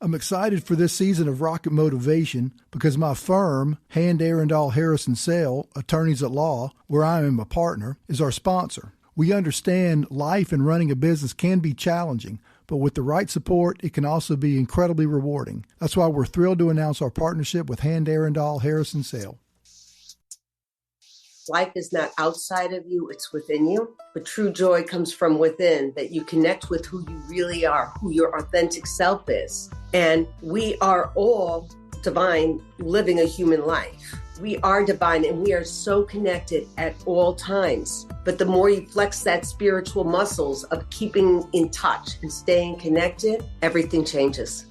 I'm excited for this season of Rocket Motivation because my firm, Hand, Arundel, Harris & Sale, Attorneys at Law, where I am a partner, is our sponsor. We understand life and running a business can be challenging, but with the right support, it can also be incredibly rewarding. That's why we're thrilled to announce our partnership with Hand, Arundel, Harris & Sale. Life is not outside of you, it's within you. But true joy comes from within, that you connect with who you really are, who your authentic self is. And we are all divine, living a human life. We are divine and we are so connected at all times. But the more you flex that spiritual muscles of keeping in touch and staying connected, everything changes.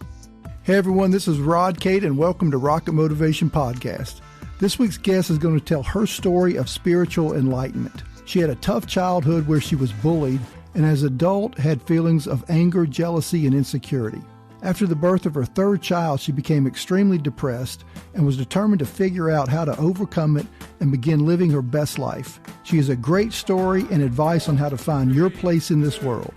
Hey everyone, this is Rod Cate and welcome to Rocket Motivation Podcast. This week's guest is going to tell her story of spiritual enlightenment. She had a tough childhood where she was bullied and as an adult had feelings of anger, jealousy, and insecurity. After the birth of her third child, she became extremely depressed and was determined to figure out how to overcome it and begin living her best life. She has a great story and advice on how to find your place in this world.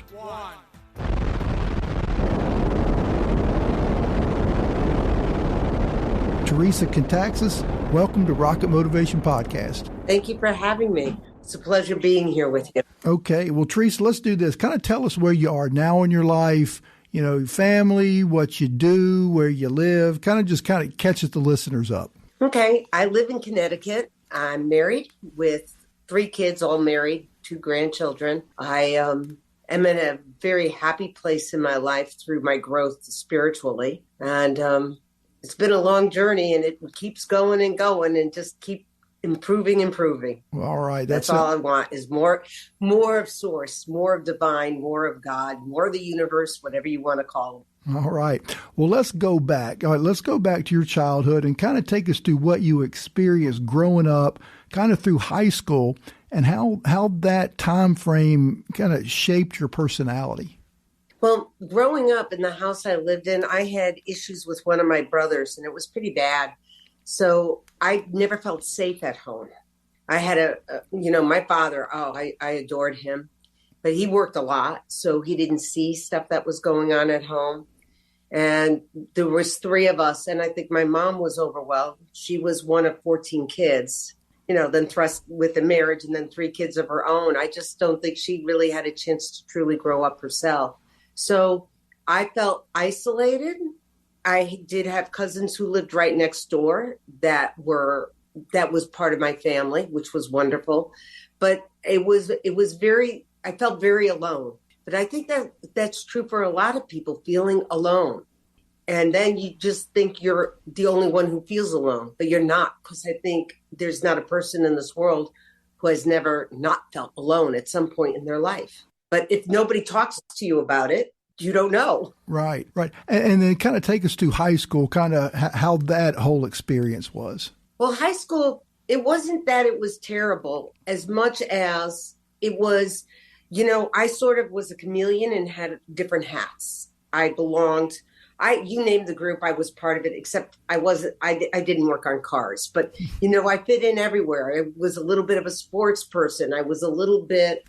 Theresa Contaxis, welcome to Rocket Motivation Podcast. Thank you for having me. It's a pleasure being here with you. Okay, well, Theresa, let's do this. Kind of tell us where you are now in your life, you know, family, what you do, where you live, kind of catches the listeners up. Okay, I live in Connecticut. I'm married with 3 kids, all married, 2 grandchildren. I am in a very happy place in my life through my growth spiritually. And it's been a long journey and it keeps going and just keep improving. Well, all right. That's all I want is more of source, more of divine, more of God, more of the universe, whatever you want to call it. All right. Well, let's go back. All right. Let's go back to your childhood and kind of take us through what you experienced growing up, kind of through high school and how that time frame kind of shaped your personality. Well, growing up in the house I lived in, I had issues with one of my brothers and it was pretty bad. So I never felt safe at home. I had my father, I adored him, but he worked a lot. So he didn't see stuff that was going on at home. And there was 3 of us. And I think my mom was overwhelmed. She was one of 14 kids, then thrust with the marriage and then 3 kids of her own. I just don't think she really had a chance to truly grow up herself. So I felt isolated. I did have cousins who lived right next door that was part of my family, which was wonderful. But I felt very alone. But I think that's true for a lot of people, feeling alone. And then you just think you're the only one who feels alone, but you're not, because I think there's not a person in this world who has never not felt alone at some point in their life. But if nobody talks to you about it, you don't know. Right. And then kind of take us to high school, kind of how that whole experience was. Well, high school, it wasn't that it was terrible as much as it was, I sort of was a chameleon and had different hats. I belonged. You named the group, I was part of it, except I didn't work on cars, but I fit in everywhere. I was a little bit of a sports person. I was a little bit,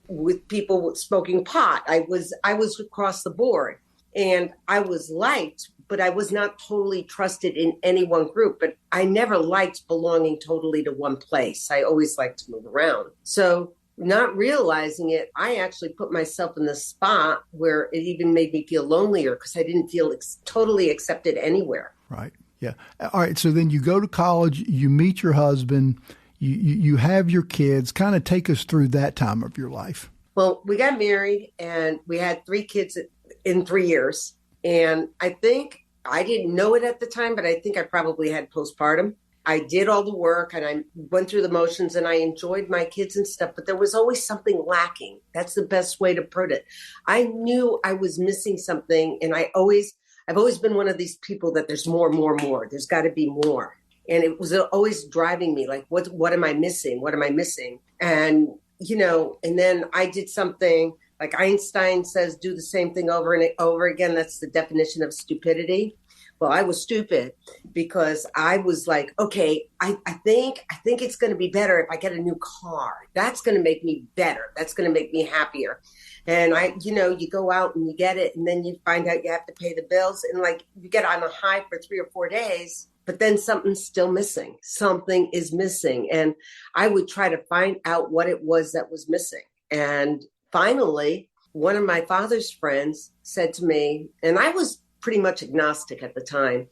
with people smoking pot. I was across the board and I was liked, but I was not totally trusted in any one group, but I never liked belonging totally to one place. I always liked to move around. So not realizing it, I actually put myself in the spot where it even made me feel lonelier because I didn't feel totally accepted anywhere. Right. Yeah. All right. So then you go to college, you meet your husband, you have your kids. Kind of take us through that time of your life. Well, we got married and we had 3 kids in 3 years. And I think I didn't know it at the time, but I think I probably had postpartum. I did all the work and I went through the motions and I enjoyed my kids and stuff, but there was always something lacking. That's the best way to put it. I knew I was missing something and I've always been one of these people that there's more. There's got to be more. And it was always driving me like, what am I missing? What am I missing? And, and then I did something like Einstein says, do the same thing over and over again. That's the definition of stupidity. Well, I was stupid because I was like, okay, I think it's going to be better if I get a new car. That's going to make me better. That's going to make me happier. And you go out and you get it, and then you find out you have to pay the bills, and like you get on a high for 3 or 4 days, but then something's still missing. Something is missing. And I would try to find out what it was that was missing. And finally, one of my father's friends said to me, and I was pretty much agnostic at the time,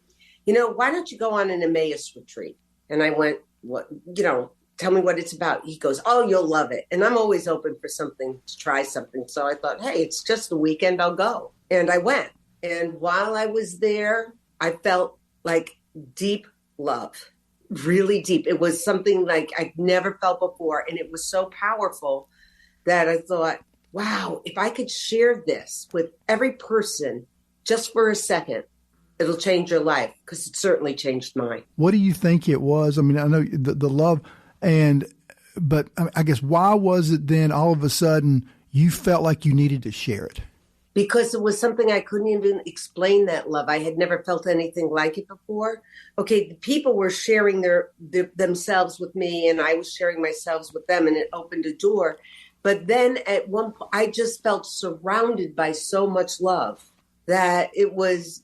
why don't you go on an Emmaus retreat? And I went, what, tell me what it's about. He goes, oh, you'll love it. And I'm always open for something, to try something. So I thought, hey, it's just the weekend, I'll go. And I went. And while I was there, I felt like deep love, really deep. It was something like I'd never felt before. And it was so powerful that I thought, wow, if I could share this with every person just for a second, it'll change your life, because it certainly changed mine. What do you think it was? I mean, I know the love, but I guess why was it then all of a sudden you felt like you needed to share it? Because it was something I couldn't even explain, that love. I had never felt anything like it before. Okay, the people were sharing themselves with me, and I was sharing myself with them, and it opened a door. But then at one point, I just felt surrounded by so much love that it was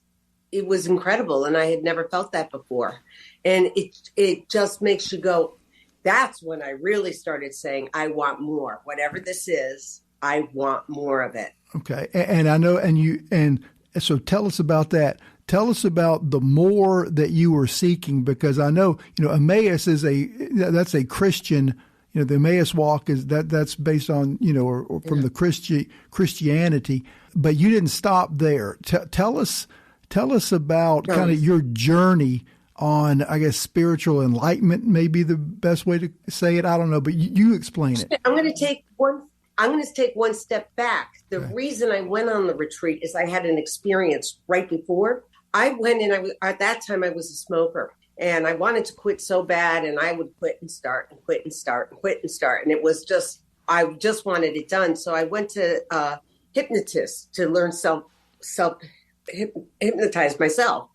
incredible. And I had never felt that before. And it just makes you go, that's when I really started saying, I want more. Whatever this is, I want more of it. Okay. And I know, and so tell us about that. Tell us about the more that you were seeking, because I know, Emmaus that's a Christian, the Emmaus walk that's based on, or from the Christianity, but you didn't stop there. Tell us about kind of your journey on, I guess, spiritual enlightenment, may be the best way to say it. I don't know, but you explain it. I'm going to take one step back. The reason I went on the retreat is I had an experience right before. I went in, at that time I was a smoker, and I wanted to quit so bad, and I would quit and start and quit and start and quit and start. And it was just, I just wanted it done. So I went to a hypnotist to learn hypnotize myself.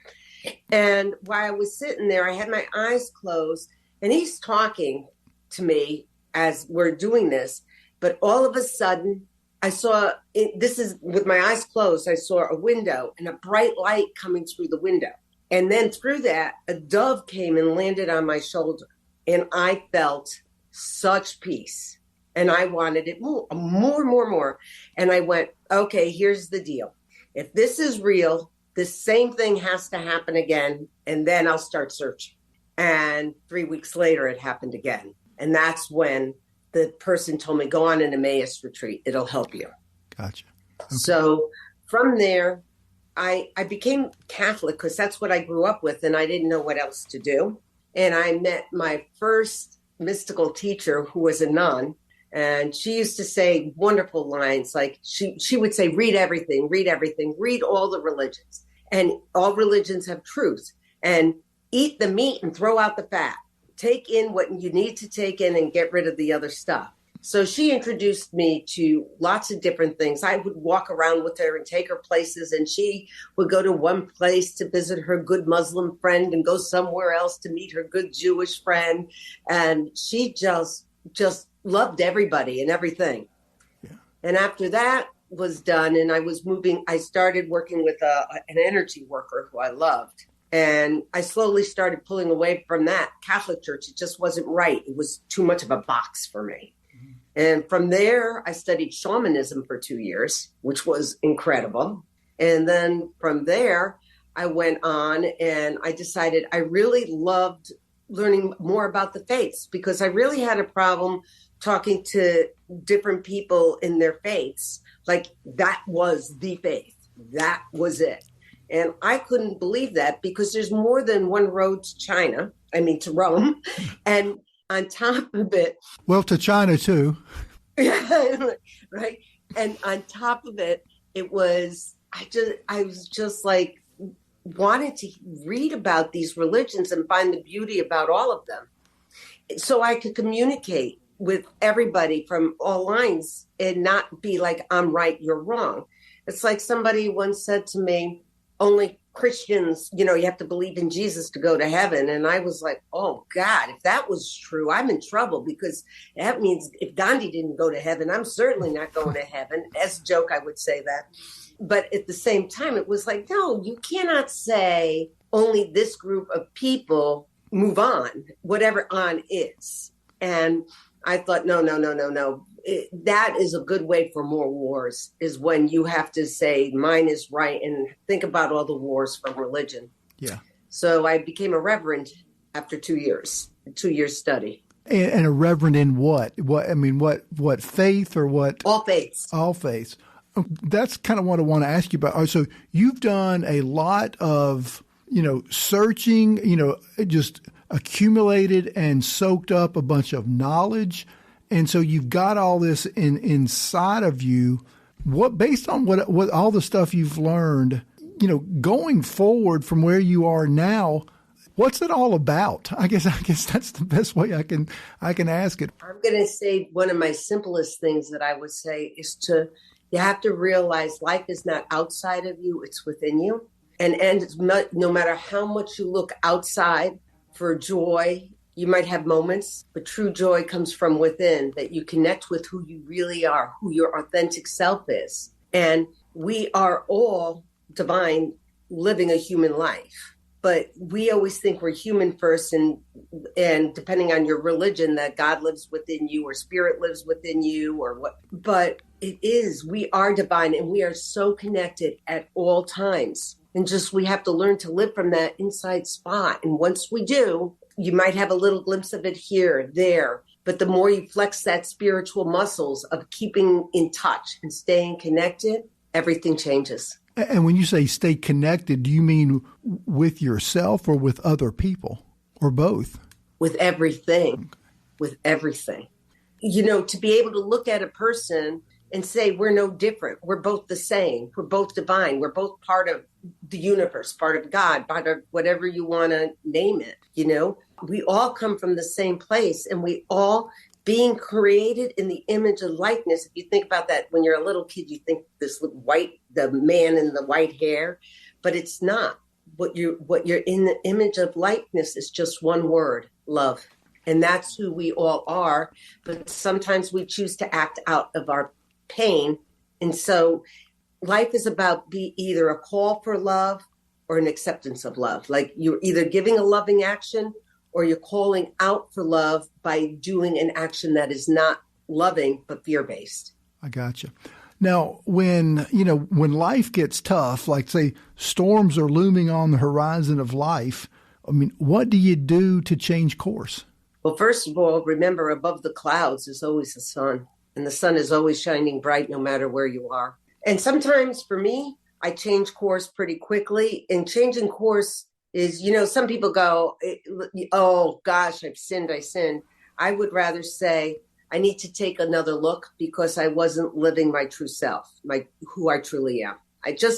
And while I was sitting there, I had my eyes closed, and he's talking to me as we're doing this. But all of a sudden, I saw, this is with my eyes closed, I saw a window and a bright light coming through the window. And then through that, a dove came and landed on my shoulder. And I felt such peace. And I wanted it more. And I went, okay, here's the deal. If this is real, this same thing has to happen again. And then I'll start searching. And 3 weeks later, it happened again. And that's when the person told me, go on an Emmaus retreat. It'll help you. Gotcha. Okay. So from there, I became Catholic because that's what I grew up with, and I didn't know what else to do. And I met my first mystical teacher, who was a nun, and she used to say wonderful lines like she would say, read everything, read all the religions, and all religions have truth, and eat the meat and throw out the fat. Take in what you need to take in and get rid of the other stuff. So she introduced me to lots of different things. I would walk around with her and take her places, and she would go to one place to visit her good Muslim friend and go somewhere else to meet her good Jewish friend. And she just loved everybody and everything. Yeah. And after that was done, and I started working with an energy worker who I loved. And I slowly started pulling away from that Catholic Church. It just wasn't right. It was too much of a box for me. Mm-hmm. And from there, I studied shamanism for 2 years, which was incredible. And then from there, I went on and I decided I really loved learning more about the faiths, because I really had a problem talking to different people in their faiths. Like, that was the faith. That was it. And I couldn't believe that, because there's more than one road to Rome. And on top of it. Well, to China too. Right. And on top of it, I was just like, wanted to read about these religions and find the beauty about all of them, so I could communicate with everybody from all lines and not be like, I'm right, you're wrong. It's like somebody once said to me, only Christians, you have to believe in Jesus to go to heaven. And I was like, oh God, if that was true, I'm in trouble, because that means if Gandhi didn't go to heaven, I'm certainly not going to heaven. As a joke, I would say that. But at the same time, it was like, no, you cannot say only this group of people move on, whatever on is. And I thought, no. That is a good way for more wars, is when you have to say mine is right and think about all the wars from religion. Yeah. So I became a reverend after 2 years, study. And a reverend in what? What faith or what? All faiths. All faiths. That's kind of what I want to ask you about. So you've done a lot of, searching, just accumulated and soaked up a bunch of knowledge. And so you've got all this inside of you. Based on what all the stuff you've learned, going forward from where you are now, what's it all about? I guess that's the best way I can ask it. I'm going to say one of my simplest things that I would say is you have to realize life is not outside of you, it's within you. And no matter how much you look outside for joy, you might have moments, but true joy comes from within, that you connect with who you really are, who your authentic self is. And we are all divine, living a human life. But we always think we're human first, and depending on your religion, that God lives within you or spirit lives within you or what. But we are divine, and we are so connected at all times. And we have to learn to live from that inside spot. And once we do, you might have a little glimpse of it here, there. But the more you flex that spiritual muscles of keeping in touch and staying connected, everything changes. And when you say stay connected, do you mean with yourself or with other people or both? With everything. With everything. To be able to look at a person and say, we're no different. We're both the same. We're both divine. We're both part of the universe, part of God, part of whatever you want to name it. We all come from the same place, and we all being created in the image and likeness. If you think about that, when you're a little kid, you think the man in the white hair, but it's not. What you're in the image of likeness is just one word, love. And that's who we all are. But sometimes we choose to act out of our pain. And so life is about either a call for love or an acceptance of love. Like you're either giving a loving action or you're calling out for love by doing an action that is not loving, but fear-based. I got you. Now, when life gets tough, like say storms are looming on the horizon of life, what do you do to change course? Well, first of all, remember above the clouds is always the sun, and the sun is always shining bright no matter where you are. And sometimes for me, I change course pretty quickly, and changing course is, some people go, oh gosh, I sinned. I would rather say I need to take another look because I wasn't living my true self, who I truly am.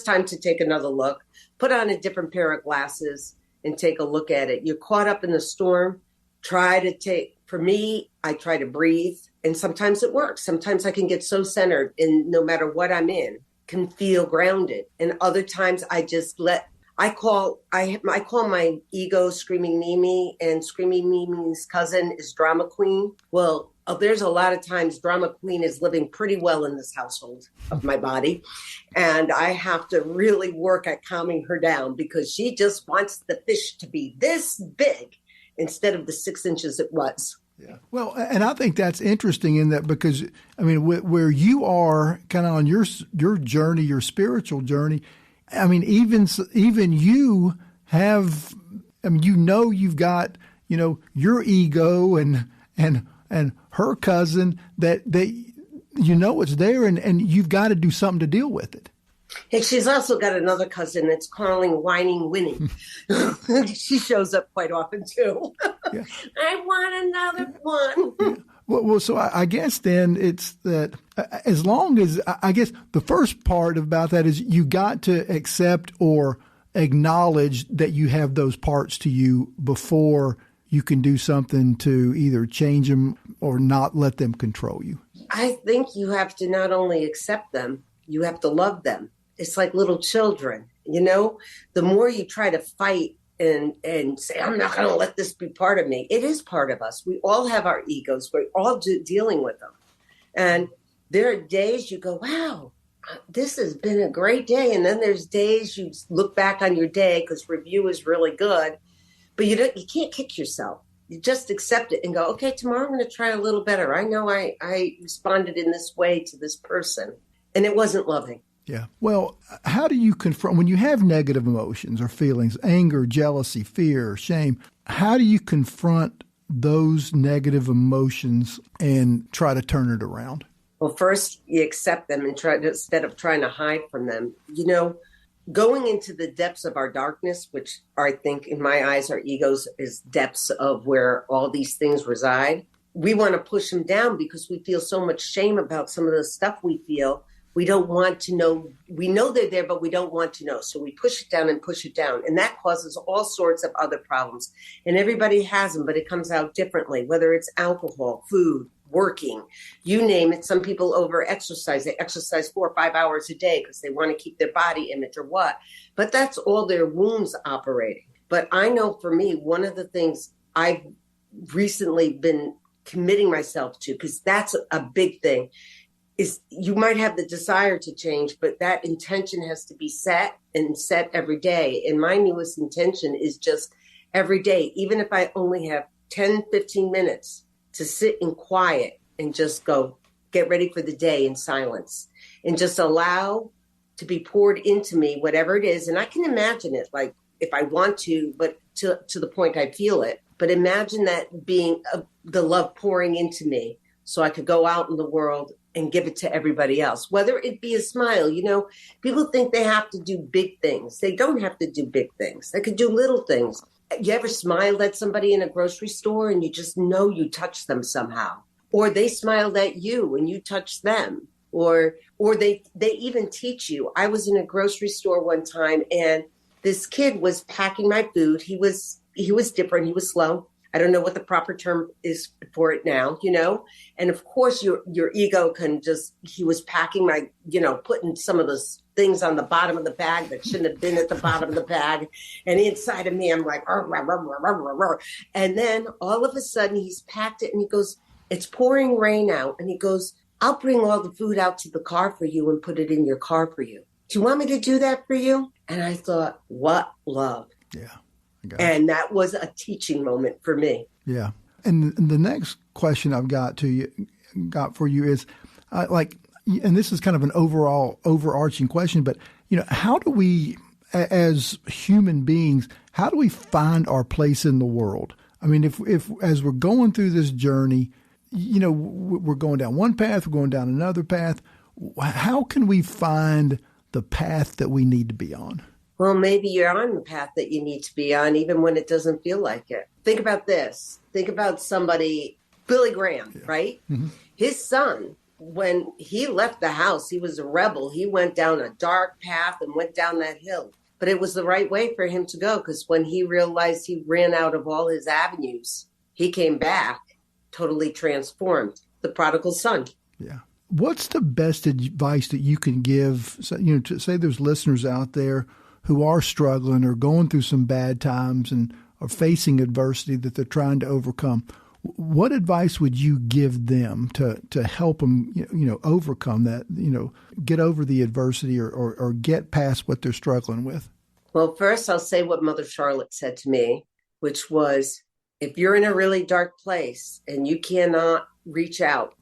Time to take another look, put on a different pair of glasses and take a look at it. You're caught up in the storm. For me, I try to breathe, and sometimes it works. Sometimes I can get so centered, and no matter what I'm in, can feel grounded. And other times I just I call my ego Screaming Mimi, and Screaming Mimi's cousin is Drama Queen. Well, there's a lot of times Drama Queen is living pretty well in this household of my body. And I have to really work at calming her down because she just wants the fish to be this big instead of the 6 inches it was. Yeah. Well, and I think that's interesting in that because, where you are kind of on your journey, your spiritual journey, even you have, you've got, your ego and her cousin that it's there and you've got to do something to deal with it. And she's also got another cousin that's calling, whining, winning. She shows up quite often too. Yeah. I want another one. Yeah. Well, so I guess then it's that as long as, I guess the first part about that is you got to accept or acknowledge that you have those parts to you before you can do something to either change them or not let them control you. I think you have to not only accept them, you have to love them. It's like little children. The more you try to fight and say, I'm not going to let this be part of me. It is part of us. We all have our egos. We're all dealing with them. And there are days you go, wow, this has been a great day. And then there's days you look back on your day because review is really good, but you can't kick yourself. You just accept it and go, okay, tomorrow I'm going to try a little better. I know I responded in this way to this person, and it wasn't loving. Yeah. Well, how do you confront, when you have negative emotions or feelings, anger, jealousy, fear, shame, how do you confront those negative emotions and try to turn it around? Well, first you accept them and instead of trying to hide from them. Going into the depths of our darkness, which I think in my eyes, our egos is depths of where all these things reside. We want to push them down because we feel so much shame about some of the stuff we feel. We don't want to know. We know they're there, but we don't want to know. So we push it down and push it down. And that causes all sorts of other problems. And everybody has them, but it comes out differently, whether it's alcohol, food, working, you name it. Some people over exercise. They exercise 4 or 5 hours a day because they want to keep their body image or what. But that's all their wounds operating. But I know for me, one of the things I've recently been committing myself to, because that's a big thing, is you might have the desire to change, but that intention has to be set every day. And my newest intention is just every day, even if I only have 10, 15 minutes to sit in quiet and just go get ready for the day in silence and just allow to be poured into me, whatever it is. And I can imagine it like if I want to, but to the point I feel it. But imagine that being the love pouring into me so I could go out in the world and give it to everybody else, whether it be a smile. People think they have to do big things. They don't have to do big things. They could do little things. You ever smiled at somebody in a grocery store and you just know you touched them somehow, or they smiled at you and you touched them, or they even teach you. I was in a grocery store one time and this kid was packing my food. He was different. He was slow. I don't know what the proper term is for it now, and of course your ego can he was packing my, putting some of those things on the bottom of the bag that shouldn't have been at the bottom of the bag. And inside of me, I'm like, rah, rah, rah, rah, rah, rah. And then all of a sudden he's packed it and he goes, it's pouring rain out. And he goes, I'll bring all the food out to the car for you and put it in your car for you. Do you want me to do that for you? And I thought, what love. Yeah. And that was a teaching moment for me. Yeah. And the next question I've got for you is and this is kind of an overarching question, but, how do we, as human beings, how do we find our place in the world? I mean, if as we're going through this journey, we're going down one path, we're going down another path. How can we find the path that we need to be on? Well, maybe you're on the path that you need to be on, even when it doesn't feel like it. Think about this. Think about somebody, Billy Graham, right? Mm-hmm. His son, when he left the house, he was a rebel. He went down a dark path and went down that hill. But it was the right way for him to go, because when he realized he ran out of all his avenues, he came back totally transformed. The prodigal son. Yeah. What's the best advice that you can give, to say there's listeners out there who are struggling or going through some bad times and are facing adversity that they're trying to overcome? What advice would you give them to help them, overcome that, get over the adversity or get past what they're struggling with? Well, first I'll say what Mother Charlotte said to me, which was, if you're in a really dark place and you cannot reach out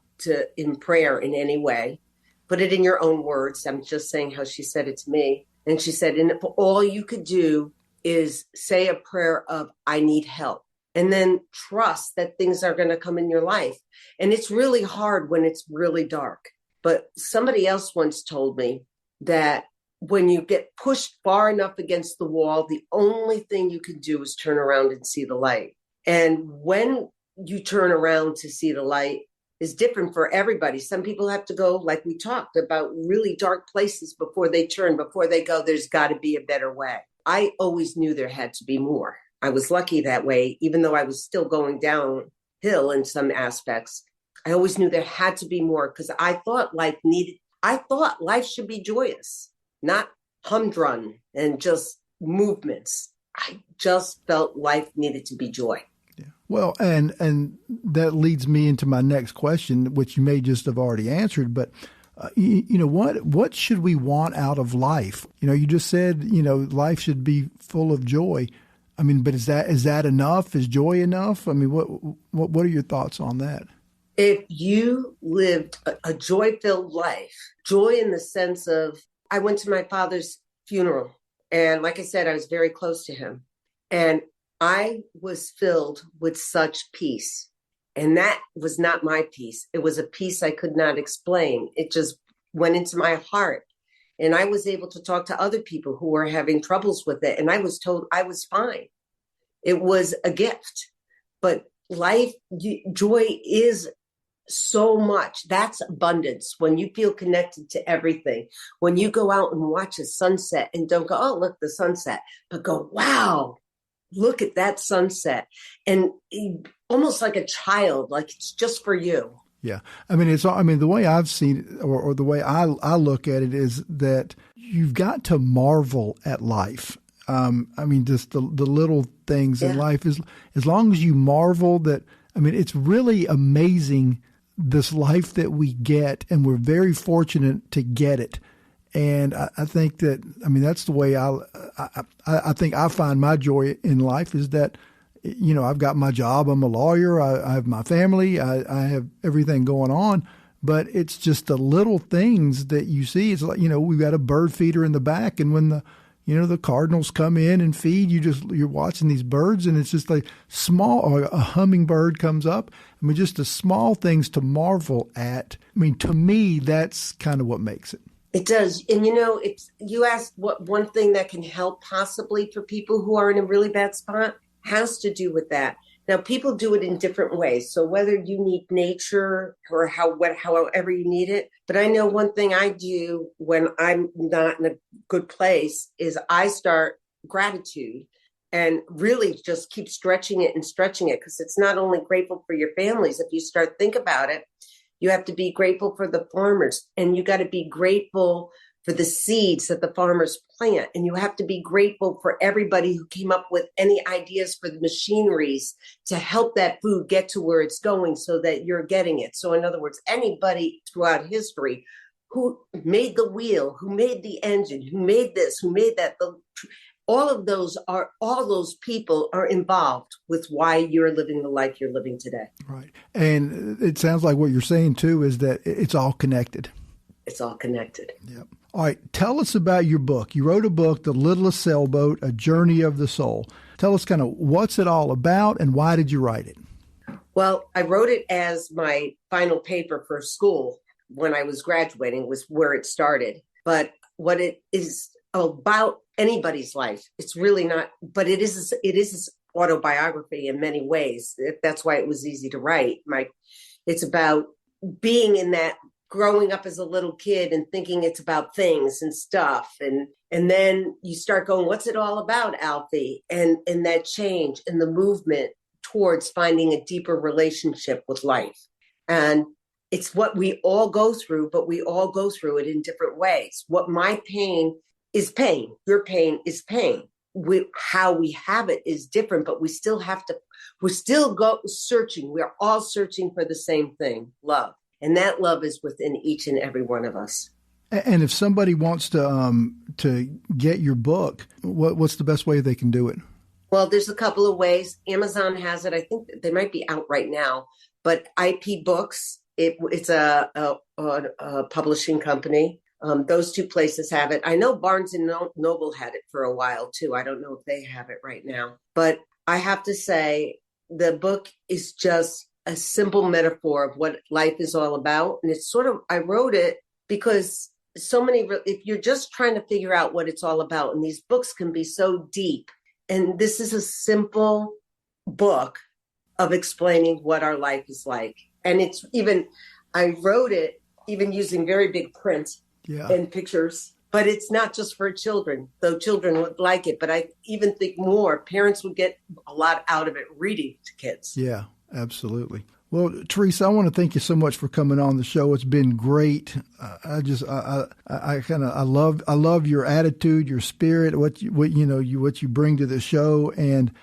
in prayer in any way, put it in your own words. I'm just saying how she said it to me. And she said, and if all you could do is say a prayer of, I need help, and then trust that things are going to come in your life. And it's really hard when it's really dark. But somebody else once told me that when you get pushed far enough against the wall, the only thing you can do is turn around and see the light. And when you turn around to see the light, is different for everybody. Some people have to go, like we talked about, really dark places before they go, there's got to be a better way. I always knew there had to be more. I was lucky that way, even though I was still going downhill in some aspects. I always knew there had to be more, because I thought life should be joyous, not humdrum and just movements. I just felt life needed to be joy. Yeah. Well, and that leads me into my next question, which you may just have already answered, but what should we want out of life? You just said, life should be full of joy. I mean, but is that enough? Is joy enough? I mean, what are your thoughts on that? If you lived a joy-filled life, joy in the sense of, I went to my father's funeral, and like I said, I was very close to him, and I was filled with such peace. And that was not my peace. It was a peace I could not explain. It just went into my heart. And I was able to talk to other people who were having troubles with it. And I was told I was fine. It was a gift. But life, joy is so much. That's abundance. When you feel connected to everything, when you go out and watch a sunset and don't go, oh, look, the sunset, but go, wow, look at that sunset. And almost like a child, like it's just for you. Yeah. I mean, the way I've seen it, or the way I look at it, is that you've got to marvel at life. Just the little things in life, is as long as you marvel that, it's really amazing, this life that we get, and we're very fortunate to get it. And I think that, that's the way I think I find my joy in life, is that, I've got my job. I'm a lawyer. I have my family. I have everything going on. But it's just the little things that you see. It's like, we've got a bird feeder in the back. And when the cardinals come in and feed, you're watching these birds, and it's just like small, or a hummingbird comes up. Just the small things to marvel at. To me, that's kind of what makes it. It does. And, if you asked what one thing that can help possibly for people who are in a really bad spot, has to do with that. Now, people do it in different ways. So whether you need nature or however you need it. But I know one thing I do when I'm not in a good place is I start gratitude and really just keep stretching it, because it's not only grateful for your families. If you start think about it, you have to be grateful for the farmers, and you got to be grateful for the seeds that the farmers plant. And you have to be grateful for everybody who came up with any ideas for the machineries to help that food get to where it's going so that you're getting it. So in other words, anybody throughout history who made the wheel, who made the engine, who made this, who made that, all those people are involved with why you're living the life you're living today. Right. And it sounds like what you're saying too is that it's all connected. It's all connected. Yep. All right. Tell us about your book. You wrote a book, The Littlest Sailboat, A Journey of the Soul. Tell us kind of what's it all about and why did you write it? Well, I wrote it as my final paper for school when I was graduating, was where it started. But what it is about anybody's life, it's really not, but it is autobiography in many ways. That's why it was easy to write. It's about being in that, growing up as a little kid and thinking it's about things and stuff. And then you start going, what's it all about, Alfie? And that change and the movement towards finding a deeper relationship with life. And it's what we all go through, but we all go through it in different ways. What my pain is pain. Your pain is pain. How we have it is different, but we're still searching. We're all searching for the same thing, love. And that love is within each and every one of us. And if somebody wants to get your book, what's the best way they can do it? Well, there's a couple of ways. Amazon has it. I think they might be out right now. But IP Books, it's a publishing company. Those two places have it. I know Barnes and Noble had it for a while too. I don't know if they have it right now. But I have to say, the book is just a simple metaphor of what life is all about. And it's I wrote it because if you're just trying to figure out what it's all about, and these books can be so deep, and this is a simple book of explaining what our life is like. And I wrote it even using very big print and pictures, but it's not just for children, though children would like it. But I even think more parents would get a lot out of it reading to kids. Yeah. Absolutely. Well, Theresa, I want to thank you so much for coming on the show. It's been great. I love your attitude, your spirit, what you bring to the show, and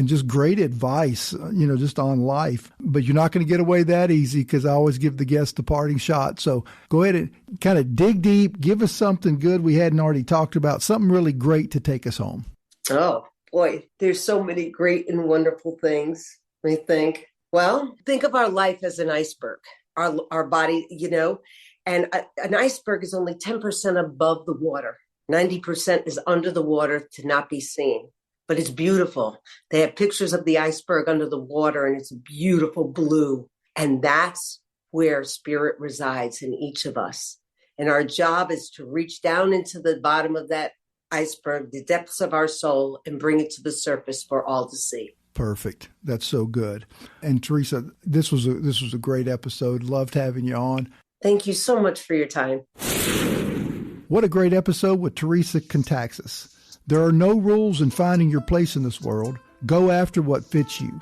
just great advice, just on life. But you're not going to get away that easy, because I always give the guests the parting shot. So go ahead and kind of dig deep. Give us something good we hadn't already talked about, something really great to take us home. Oh, boy, there's so many great and wonderful things, I think. Well, think of our life as an iceberg, our body, and an iceberg is only 10% above the water. 90% is under the water to not be seen. But it's beautiful. They have pictures of the iceberg under the water, and it's beautiful blue. And that's where spirit resides in each of us. And our job is to reach down into the bottom of that iceberg, the depths of our soul, and bring it to the surface for all to see. Perfect. That's so good. And Theresa, this was a great episode. Loved having you on. Thank you so much for your time. What a great episode with Theresa Contaxis. There are no rules in finding your place in this world. Go after what fits you.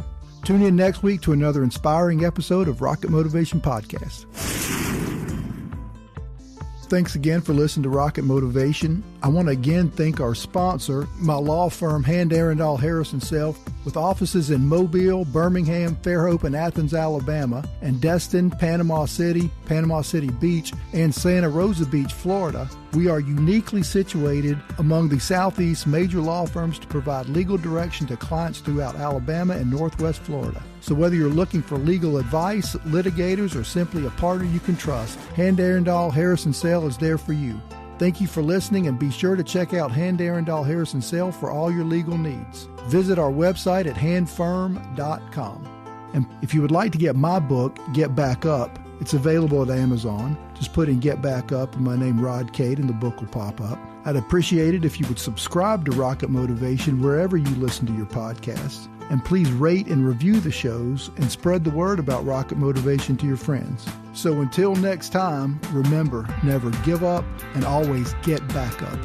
Tune in next week to another inspiring episode of Rocket Motivation Podcast. Thanks again for listening to Rocket Motivation. I want to again thank our sponsor, my law firm, Hand, Arundel, Harris & Self, with offices in Mobile, Birmingham, Fairhope, and Athens, Alabama, and Destin, Panama City Beach, and Santa Rosa Beach, Florida. We are uniquely situated among the Southeast major law firms to provide legal direction to clients throughout Alabama and Northwest Florida. So whether you're looking for legal advice, litigators, or simply a partner you can trust, Hand, Arundel, Harris & Self is there for you. Thank you for listening, and be sure to check out Hand, Arundel, Harris & Self for all your legal needs. Visit our website at handfirm.com. And if you would like to get my book, Get Back Up, it's available at Amazon. Just put in Get Back Up and my name, Rod Cate, and the book will pop up. I'd appreciate it if you would subscribe to Rocket Motivation wherever you listen to your podcasts. And please rate and review the shows and spread the word about Rocket Motivation to your friends. So until next time, remember, never give up and always get back up.